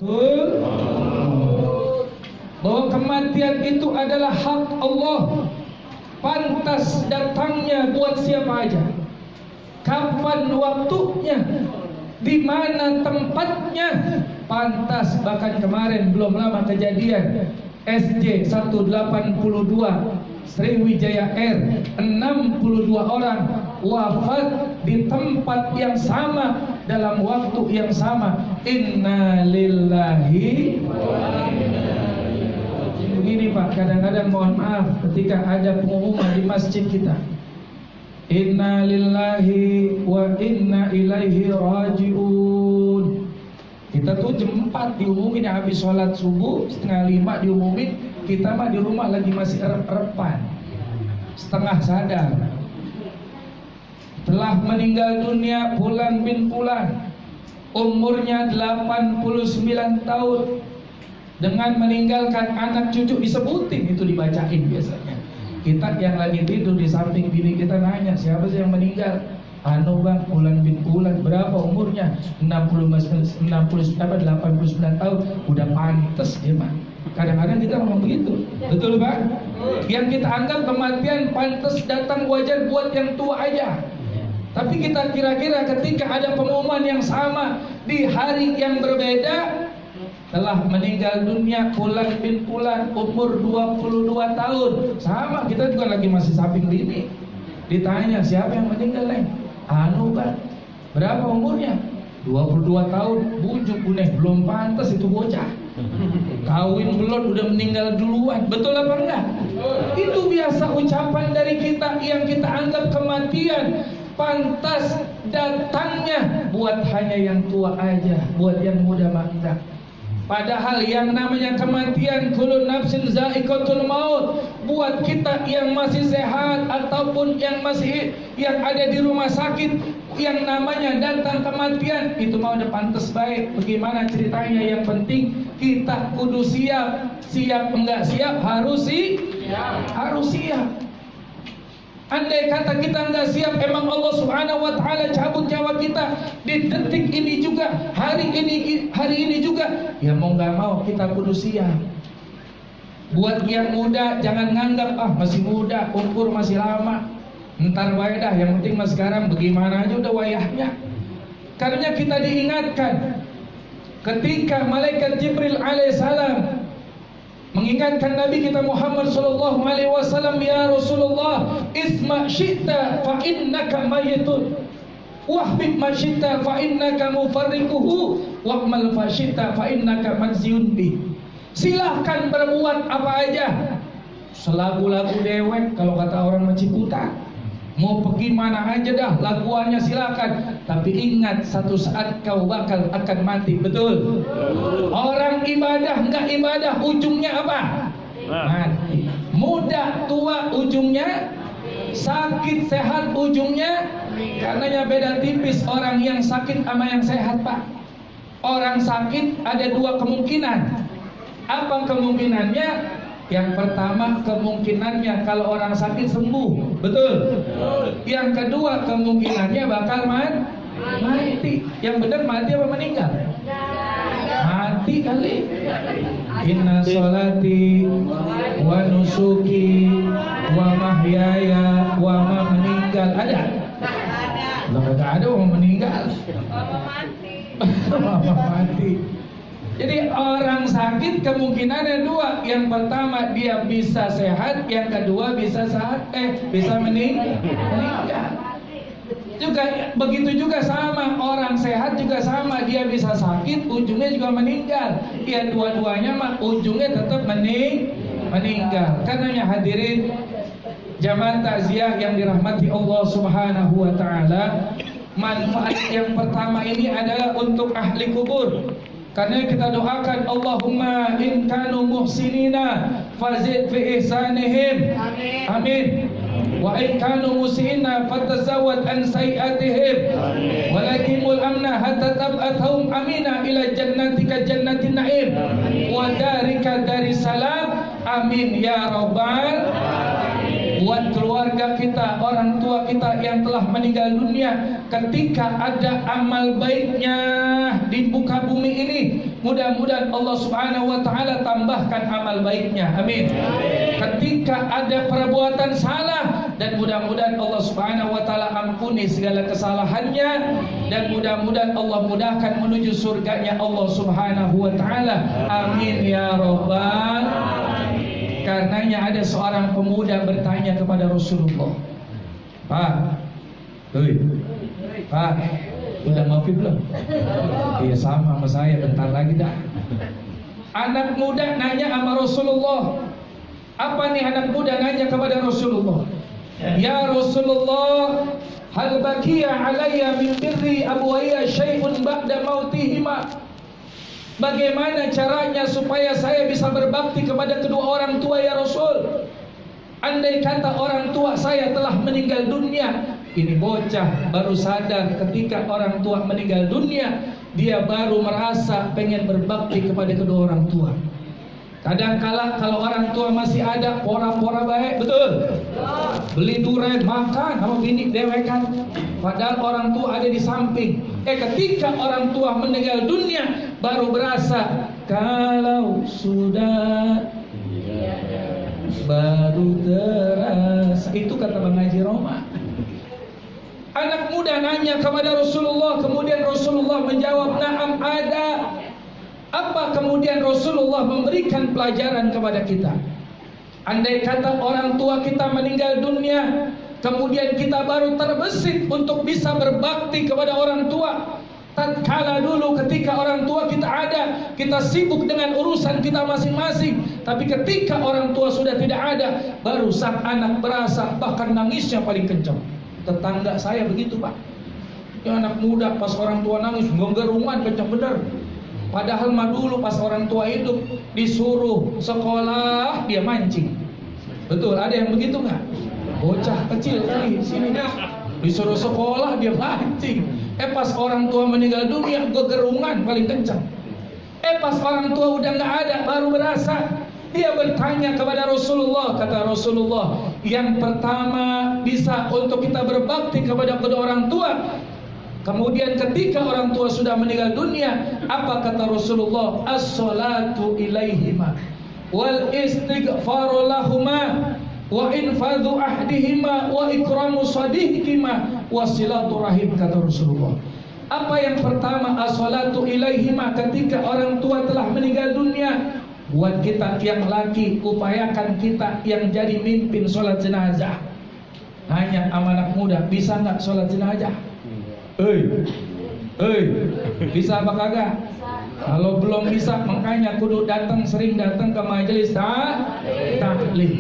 Betul. Bahwa kematian itu adalah hak Allah, pantas datangnya buat siapa aja, kapan waktunya, di mana tempatnya, pantas. Bahkan kemarin belum lama kejadian SJ 182 Sriwijaya Air, 62 orang wafat di tempat yang sama dalam waktu yang sama. Inna lillahi wa inna. Begini Pak, kadang-kadang mohon maaf ketika ada pengumuman di masjid kita, Inna lillahi wa inna ilaihi raji'un. Kita tuh jam 4 diumumin, habis sholat subuh, setengah 5 diumumin. Kita mah di rumah lagi masih erep-erepan, setengah sadar. Telah meninggal dunia Fulan bin Fulan, umurnya 89 tahun, dengan meninggalkan anak cucu. Disebutin, itu dibacain biasanya. Kita yang lagi tidur di samping bini kita nanya, siapa sih yang meninggal? Anu bang, Fulan bin Fulan. Berapa umurnya? 89 tahun. Udah pantes dia mah. Kadang-kadang kita ngomong begitu. Betul Pak? Yang kita anggap kematian pantas datang wajar buat yang tua aja. Tapi kita kira-kira ketika ada pengumuman yang sama di hari yang berbeda, telah meninggal dunia Fulan bin Fulan, umur 22 tahun. Sama, kita juga lagi masih samping bini. Ditanya, siapa yang meninggal Neng? Anu Bang. Berapa umurnya? 22 tahun. Bujuk buneh, belum pantas itu bocah. Kawin belum udah meninggal duluan. Betul apa enggak? Itu biasa ucapan dari kita yang kita anggap kematian pantas datangnya buat hanya yang tua aja, buat yang muda mah enggak. Padahal yang namanya kematian, kullu nafsin za'iqatul maut, buat kita yang masih sehat ataupun yang masih yang ada di rumah sakit, yang namanya datang kematian itu mau udah pantas baik. Bagaimana ceritanya? Yang penting kita kudu siap. Siap enggak siap harus siap. Andai kata kita enggak siap, emang Allah Subhanahu wa taala cabut nyawa kita di detik ini juga, hari ini juga, ya mau enggak mau kita kudu siap. Buat yang muda jangan nganggap masih muda, umur masih lama, ntar wae dah, yang penting mas sekarang bagaimana aja udah wayahnya. Karena kita diingatkan ketika malaikat Jibril alaihissalam mengingatkan Nabi kita Muhammad sallallahu alaihi wasallam, ya Rasulullah, isma syi'ta fa innaka mayyitun wahbib ma syi'ta fa innaka mufarriquhu wa'mal fa syi'ta fa innaka majziyun bi. Silahkan berbuat apa aja, selagu-lagu dewek kalau kata orang Ciputa. Mau pergi mana aja dah, laguannya silakan. Tapi ingat, satu saat kau bakal akan mati. Betul? Orang ibadah enggak ibadah, ujungnya apa? Mati. Muda tua ujungnya sakit, sehat ujungnya. Karenanya beda tipis orang yang sakit sama yang sehat Pak. Orang sakit ada dua kemungkinan. Apa kemungkinannya? Yang pertama, kemungkinannya kalau orang sakit sembuh. Betul? Yang kedua, kemungkinannya bakal mati. Yang benar mati apa meninggal? Mati kali. Inna sholati wa nusuki wa mahyaya wa meninggal. Ada? Enggak ada mau meninggal. Mati. Jadi orang sakit kemungkinannya dua. Yang pertama dia bisa sehat, yang kedua bisa meninggal. Juga begitu juga sama, orang sehat juga sama, dia bisa sakit, ujungnya juga meninggal. Ya dua-duanya mah ujungnya tetap meninggal. Karenanya hadirin jamaah takziah yang dirahmati Allah Subhanahu wa taala, manfaat yang pertama ini adalah untuk ahli kubur. Karena kita doakan, Allahumma in kanu muhsinina fazid fi ihsanihim. Amin. Wa in kanu musiina fatazawwad an sayiatihim. Walakimul amna hatta tab'athum amina ila jannatika jannatin na'im wa darika daris salam. Amin ya rabbal alamin. buat keluarga kita, orang tua kita yang telah meninggal dunia, ketika ada amal baiknya di muka bumi ini, mudah-mudahan Allah Subhanahu wa taala tambahkan amal baiknya. Amin. Ketika ada perbuatan salah, dan mudah-mudahan Allah Subhanahu wa taala ampuni segala kesalahannya, dan mudah-mudahan Allah mudahkan menuju surganya Allah Subhanahu wa taala. Amin ya rabbal alamin. Karenanya ada seorang pemuda bertanya kepada Rasulullah, Pak, Pak, udah ngopi belum? Iya sama saya, bentar lagi dah. Anak muda nanya sama Rasulullah. Apa nih anak muda nanya kepada Rasulullah? Ya Rasulullah, hal baqiya alayya min birri abuwaya syai'un ba'da mautihima? Bagaimana caranya supaya saya bisa berbakti kepada kedua orang tua ya Rasul? Andai kata orang tua saya telah meninggal dunia. Ini bocah baru sadar ketika orang tua meninggal dunia, dia baru merasa pengen berbakti kepada kedua orang tua. Kadang-kala kalau orang tua masih ada, pora-pora baik, betul? Beli durian, makan sama bini dewekan. Padahal orang tua ada di samping. Ketika orang tua meninggal dunia, baru berasa kalau sudah baru terasa. Itu kata Bang Haji Roma. Anak muda nanya kepada Rasulullah, kemudian Rasulullah menjawab, na'am ada. Apa kemudian Rasulullah memberikan pelajaran kepada kita? Andai kata orang tua kita meninggal dunia, kemudian kita baru terbesit untuk bisa berbakti kepada orang tua. Tatkala dulu ketika orang tua kita ada, kita sibuk dengan urusan kita masing-masing. Tapi ketika orang tua sudah tidak ada, baru sang anak berasa, bahkan nangisnya paling kencang. Tetangga saya begitu, Pak. Ya anak muda pas orang tua nangis, ngenggerungan kencang bener. Padahal mah dulu pas orang tua hidup disuruh sekolah dia mancing. Betul, ada yang begitu nggak? Bocah kecil kali sini disuruh sekolah dia mancing. Pas orang tua meninggal dunia gegerungan paling kencang. Pas orang tua udah nggak ada baru berasa. Dia bertanya kepada Rasulullah, kata Rasulullah, yang pertama bisa untuk kita berbakti kepada kedua orang tua. Kemudian ketika orang tua sudah meninggal dunia, apa kata Rasulullah? As-salatu ilaihima wal istighfaru lahuma wa infadhu ahdihima wa ikramu sadihikima wa silaturahim, kata Rasulullah. Apa yang pertama? As-salatu ilaihima, ketika orang tua telah meninggal dunia. Buat kita yang laki, upayakan kita yang jadi mimpin sholat jenazah. Nanya anak muda, bisa nggak sholat jenazah? Bisa apa kagak? Kalau belum bisa, makanya kudu datang, sering datang ke majelis taklim.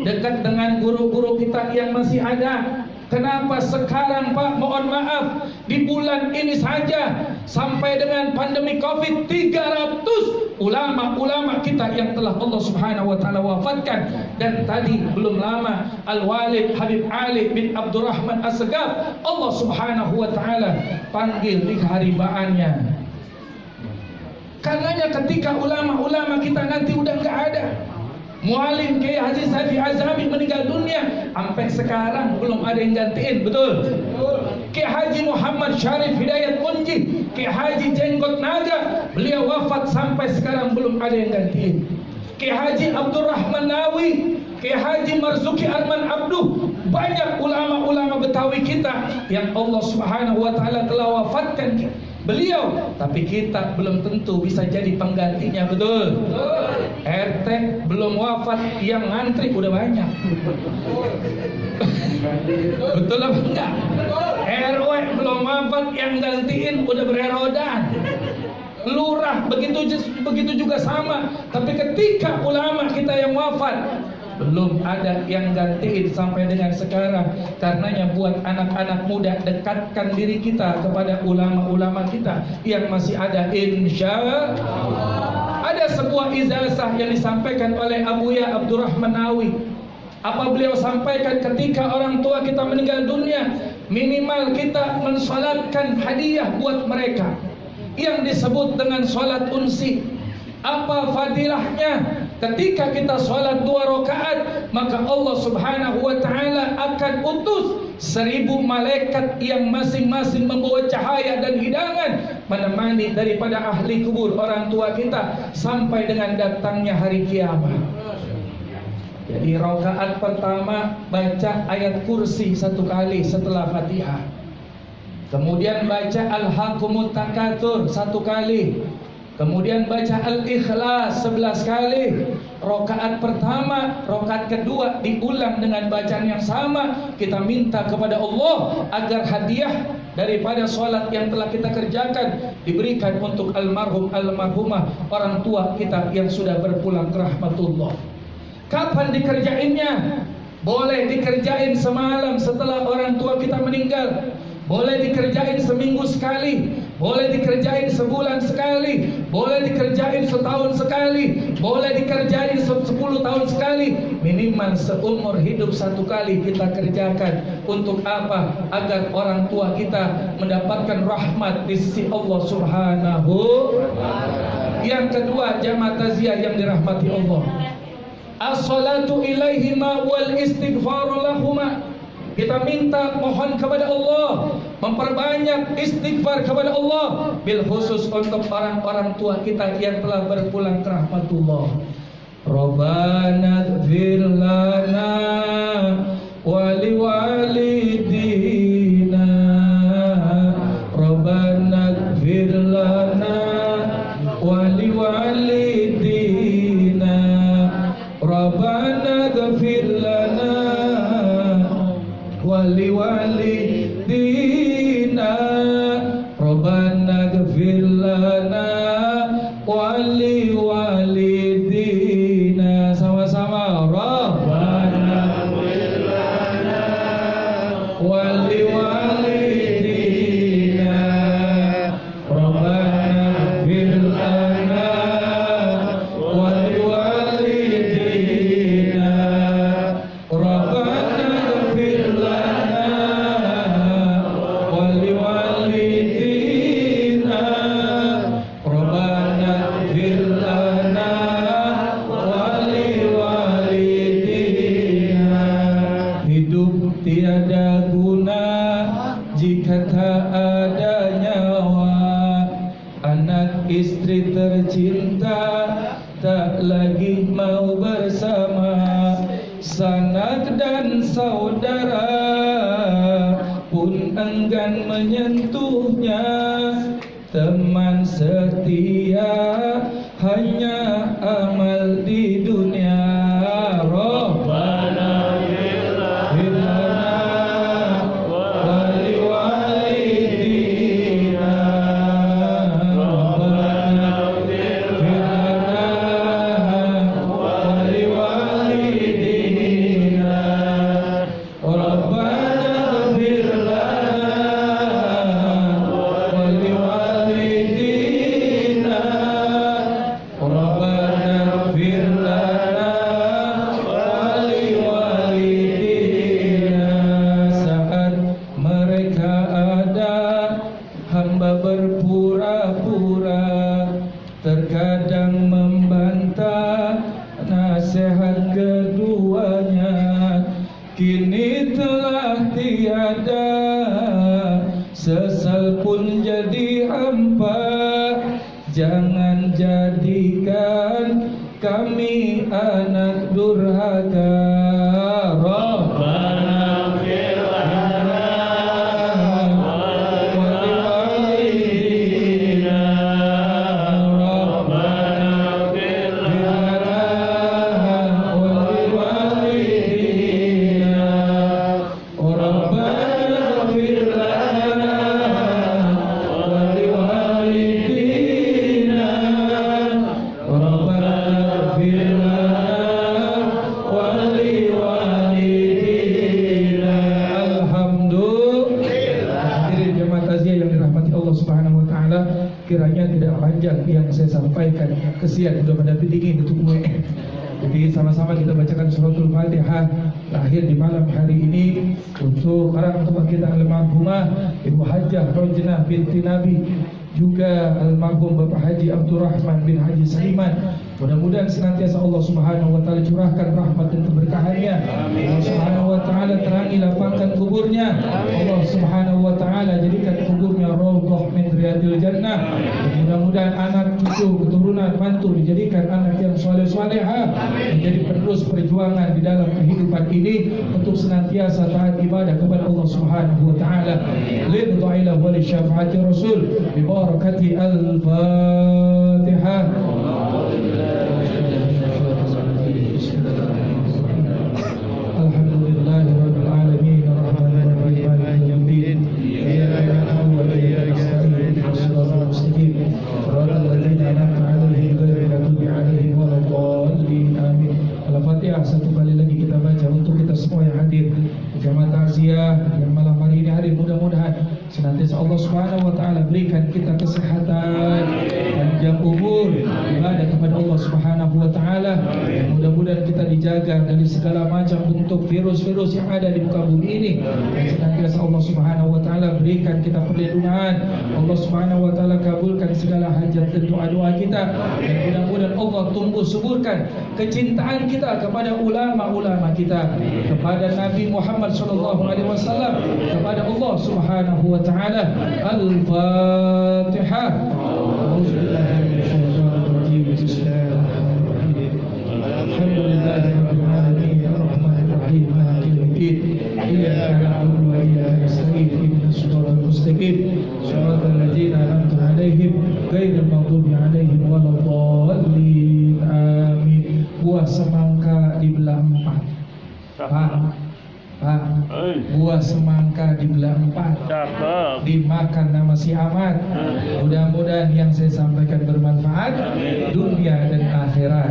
Dekat dengan guru-guru kita yang masih ada. Kenapa sekarang Pak, mohon maaf, di bulan ini saja sampai dengan pandemi Covid 300 ulama-ulama kita yang telah Allah Subhanahu wa taala wafatkan. Dan tadi belum lama Al-Walid Habib Ali bin Abdurrahman As-Segaf Allah Subhanahu wa taala panggil di keharibaannya. Karenanya ketika ulama-ulama kita nanti udah nggak ada, Mualim Kiai Haji Safi Azami meninggal dunia, sampai sekarang belum ada yang gantiin, betul? Kiai Haji Muhammad Syarif Hidayat Munji, Kiai Haji Jenggot Naga, beliau wafat sampai sekarang belum ada yang gantiin. Kiai Haji Abdurrahman Nawi, Kiai Haji Marzuki Arman Abduh, banyak ulama-ulama Betawi kita yang Allah Subhanahu wa taala telah wafatkan beliau, tapi kita belum tentu bisa jadi penggantinya, betul? RT belum wafat, yang ngantri udah banyak. Betul apa enggak? RW belum wafat, yang gantiin udah bererodan. Lurah begitu juga sama. Tapi ketika ulama kita yang wafat, belum ada yang gantiin sampai dengan sekarang. Karenanya buat anak-anak muda, dekatkan diri kita kepada ulama-ulama kita yang masih ada, insya Allah. Ada sebuah ijazah yang disampaikan oleh Abuya Abdurrahman Nawi. Apa beliau sampaikan? Ketika orang tua kita meninggal dunia, minimal kita mensalatkan hadiah buat mereka yang disebut dengan salat unsi. Apa fadilahnya? Ketika kita sholat 2 rakaat, maka Allah Subhanahu wa ta'ala akan utus 1000 malaikat yang masing-masing membawa cahaya dan hidangan menemani daripada ahli kubur orang tua kita sampai dengan datangnya hari kiamat. Jadi rakaat pertama baca ayat kursi 1 kali setelah Fatihah. Kemudian baca Al-Hakumut Takatsur 1 kali. Kemudian baca Al-Ikhlas 11 kali. Rakaat pertama, rakaat kedua diulang dengan bacaan yang sama. Kita minta kepada Allah agar hadiah daripada sholat yang telah kita kerjakan diberikan untuk almarhum almarhumah orang tua kita yang sudah berpulang ke rahmatullah. Kapan dikerjainnya? Boleh dikerjain semalam setelah orang tua kita meninggal. Boleh dikerjain seminggu sekali, boleh dikerjain sebulan sekali, boleh dikerjain setahun sekali, boleh dikerjain 10 tahun sekali. Minimal seumur hidup 1 kali kita kerjakan. Untuk apa? Agar orang tua kita mendapatkan rahmat di sisi Allah Subhanahu. Yang kedua, jamaah taziah yang dirahmati Allah, as-salatu ilaihima wal istighfaru lahuma. Kita minta mohon kepada Allah, memperbanyak istighfar kepada Allah, bil khusus untuk orang-orang tua kita yang telah berpulang ke rahmatullah. Rabbana ighfir lana wa liwalidina, Rabbana ighfir lana wa liwalidina, Rabbana ighfir lana wali walidina, Rabbana ighfir lana wali walidina. Sama-sama, Rabbana ighfir lana wali walidina, Rabbana ighfir lana wali walidina, Rabbana tiada guna jika tak ada nyawa. Anak istri tercinta tak lagi mau bersama. Sanak dan saudara pun enggan menyentuhnya. Teman setia hanya amal di dunia. Rabbana terkadang membantah nasihat keduanya. Kini telah tiada, sesal pun jadi hampa. Jangan jadikan kami anak durhaka. Rabbana ighfir lana kiranya tidak panjang yang saya sampaikan. Kesian sudah pada dingin itu kue. Jadi sama-sama kita bacakan suratul Fatihah lahir di malam hari ini untuk orang tua kita almarhumah Ibu Hajjah Rojnah binti Nabi, juga almarhum Bapak Haji Abdurrahman bin Haji Saiman. Mudah-mudahan senantiasa Allah Subhanahu wa taala curahkan rahmat dan keberkahannya. Allah Subhanahu wa taala terangi lapangkan kuburnya. Allah Subhanahu wa taala jadikan kuburnya raudhah min riyadil jannah. Mudah-mudahan anak cucu keturunan mantu dijadikan anak yang saleh-salehah, menjadi penerus perjuangan di dalam kehidupan ini untuk senantiasa taat ibadah kepada Allah Subhanahu wa taala. Lidha'ila wa li syafaati Rasul bi barakati al-Fatihah. Alhamdulillahirabbil alamin arrahmanir rahim maliki yaumiddin iyyaka na'budu wa iyyaka nasta'in ihdinas mustaqim shiratal ladzina an'amta 'alaihim ghairil maghdubi 'alaihim waladdallin amin. Al-Fatihah satu kali lagi kita baca untuk kita semua yang hadir jamaah takziah yang malam hari ini hadir. Mudah-mudahan senantiasa Allah Subhanahu wa taala berikan kita kesehatan, panjang umur, ibadah kepada Allah Subhanahu wa taala. Mudah-mudahan kita dijaga dari segala macam bentuk virus-virus yang ada di muka bumi ini. Dan senantiasa Allah Subhanahu wa taala berikan kita perlindungan. Allah Subhanahu wa taala kabulkan segala hajat dan doa-doa kita. Dan mudah-mudahan Allah tumbuh suburkan kecintaan kita kepada ulama-ulama kita, kepada Nabi Muhammad sallallahu alaihi wasallam, kepada Allah Subhanahu wa taala. Al-Fatihah. Alhamdulillahirabbil alamin arrahmanir rahim maliki yaumiddin iyyaka na'budu wa iyyaka nasta'in ihdinas siratal mustaqim siratal ladzina an'amta 'alaihim ghairil maghdubi 'alaihim waladdallin amin. Buah semangka dibelah empat. Pak, buah semangka dibelah empat, dimakan nama si Ahmad. Mudah-mudahan yang saya sampaikan bermanfaat dunia dan akhirat.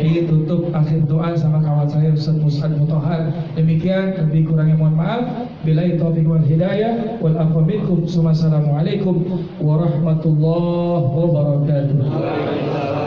Ditutup akhir doa sama kawan saya Ustaz Mus'ad Mutahhar. Demikian, lebih kurangnya mohon maaf. Billahi taufiq wal hidayah wal afwa minkum. Assalamualaikum warahmatullahi wabarakatuh.